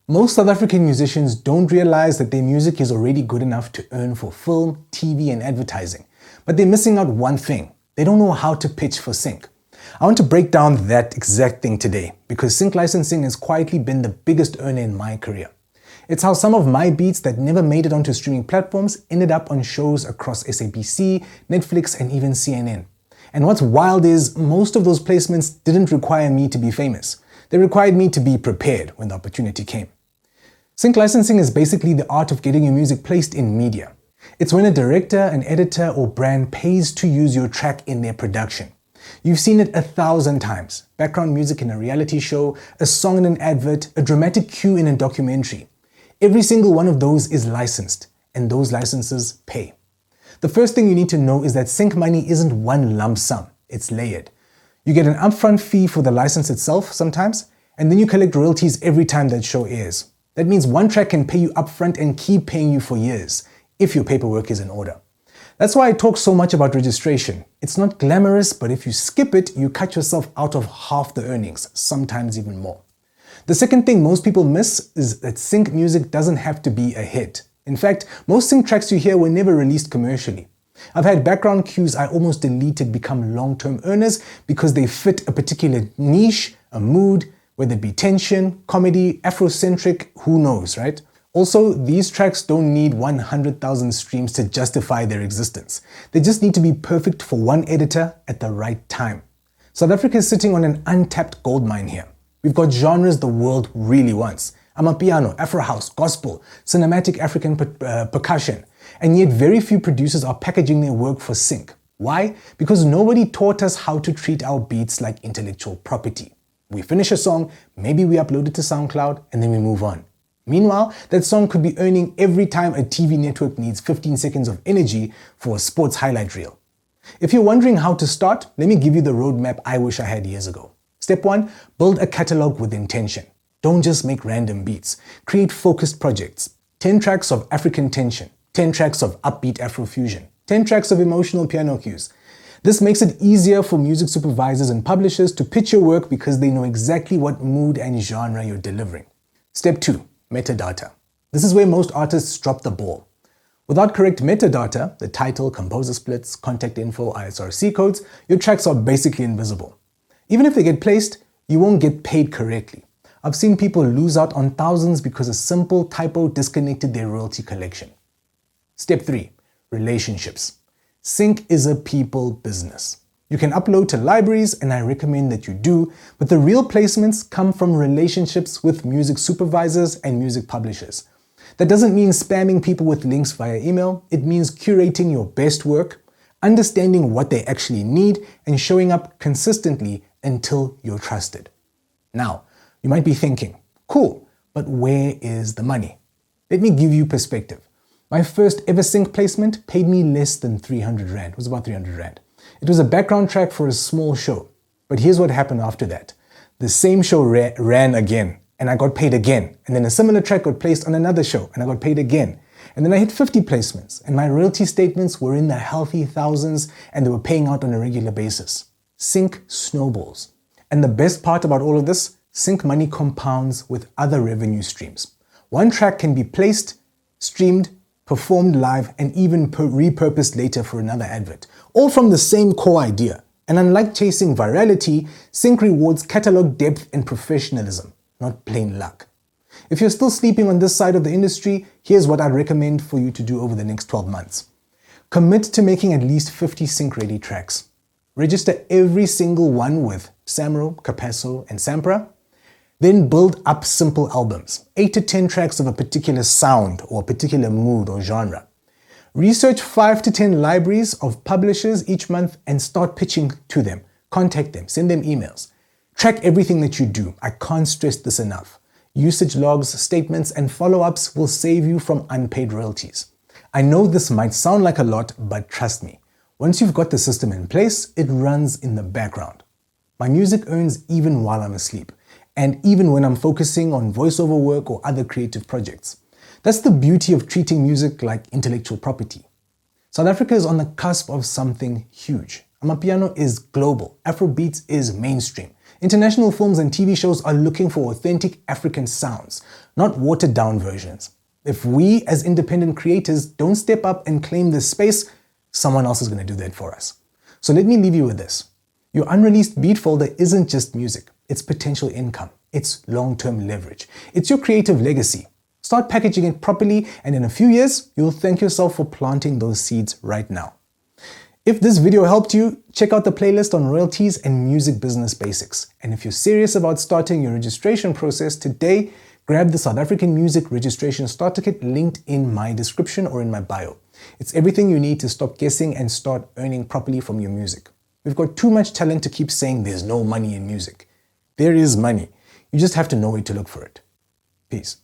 Most South African musicians don't realize that their music is already good enough to earn for film, TV, and advertising. But they're missing out one thing. They don't know how to pitch for sync. I want to break down that exact thing today because sync licensing has quietly been the biggest earner in my career. It's how some of my beats that never made it onto streaming platforms ended up on shows across SABC, Netflix, and even CNN. And what's wild is most of those placements didn't require me to be famous. They required me to be prepared when the opportunity came. Sync licensing is basically the art of getting your music placed in media. It's when a director, an editor, or brand pays to use your track in their production. You've seen it 1,000 times. Background music in a reality show, a song in an advert, a dramatic cue in a documentary. Every single one of those is licensed, and those licenses pay. The first thing you need to know is that sync money isn't one lump sum, it's layered. You get an upfront fee for the license itself sometimes, and then you collect royalties every time that show airs. That means one track can pay you upfront and keep paying you for years, if your paperwork is in order. That's why I talk so much about registration. It's not glamorous, but if you skip it, you cut yourself out of half the earnings, sometimes even more. The second thing most people miss is that sync music doesn't have to be a hit. In fact, most sync tracks you hear were never released commercially. I've had background cues I almost deleted become long-term earners because they fit a particular niche, a mood, whether it be tension, comedy, Afrocentric, who knows, right? Also, these tracks don't need 100,000 streams to justify their existence. They just need to be perfect for one editor at the right time. South Africa is sitting on an untapped goldmine here. We've got genres the world really wants. Amapiano, Afro House, Gospel, Cinematic African percussion. And yet very few producers are packaging their work for sync. Why? Because nobody taught us how to treat our beats like intellectual property. We finish a song, maybe we upload it to SoundCloud, and then we move on. Meanwhile, that song could be earning every time a TV network needs 15 seconds of energy for a sports highlight reel. If you're wondering how to start, let me give you the roadmap I wish I had years ago. Step 1, build a catalog with intention. Don't just make random beats. Create focused projects. 10 tracks of African tension, 10 tracks of upbeat Afrofusion, 10 tracks of emotional piano cues. This makes it easier for music supervisors and publishers to pitch your work because they know exactly what mood and genre you're delivering. Step 2, metadata. This is where most artists drop the ball. Without correct metadata, the title, composer splits, contact info, ISRC codes, your tracks are basically invisible. Even if they get placed, you won't get paid correctly. I've seen people lose out on thousands because a simple typo disconnected their royalty collection. Step 3, relationships. Sync is a people business. You can upload to libraries, and I recommend that you do, but the real placements come from relationships with music supervisors and music publishers. That doesn't mean spamming people with links via email. It means curating your best work, understanding what they actually need, and showing up consistently until you're trusted. Now, you might be thinking, cool, but where is the money? Let me give you perspective. My first ever sync placement paid me less than 300 Rand. It was about 300 Rand. It was a background track for a small show. But here's what happened after that. The same show ran again, and I got paid again. And then a similar track got placed on another show, and I got paid again. And then I hit 50 placements, and my royalty statements were in the healthy thousands, and they were paying out on a regular basis. Sync snowballs. And the best part about all of this, sync money compounds with other revenue streams. One track can be placed, streamed, performed live, and even repurposed later for another advert, all from the same core idea. And unlike chasing virality, sync rewards catalog depth and professionalism, not plain luck. If you're still sleeping on this side of the industry, here's what I'd recommend for you to do over the next 12 months. Commit to making at least 50 sync-ready tracks. Register every single one with Samro, Capasso, and Sampra. Then build up simple albums, 8 to 10 tracks of a particular sound or a particular mood or genre. Research 5 to 10 libraries of publishers each month and start pitching to them. Contact them, send them emails. Track everything that you do. I can't stress this enough. Usage logs, statements, and follow-ups will save you from unpaid royalties. I know this might sound like a lot, but trust me, once you've got the system in place, it runs in the background. My music earns even while I'm asleep, and even when I'm focusing on voiceover work or other creative projects. That's the beauty of treating music like intellectual property. South Africa is on the cusp of something huge. Amapiano is global. Afrobeats is mainstream. International films and TV shows are looking for authentic African sounds. not watered down versions. If we as independent creators don't step up and claim this space, someone else is going to do that for us. So let me leave you with this. Your unreleased beat folder isn't just music. It's potential income. It's long-term leverage. It's your creative legacy. Start packaging it properly, and in a few years, you'll thank yourself for planting those seeds right now. If this video helped you, check out the playlist on royalties and music business basics. And if you're serious about starting your registration process today, grab the South African Music Registration Starter Kit linked in my description or in my bio. It's everything you need to stop guessing and start earning properly from your music. We've got too much talent to keep saying there's no money in music. There is money. You just have to know where to look for it. Peace.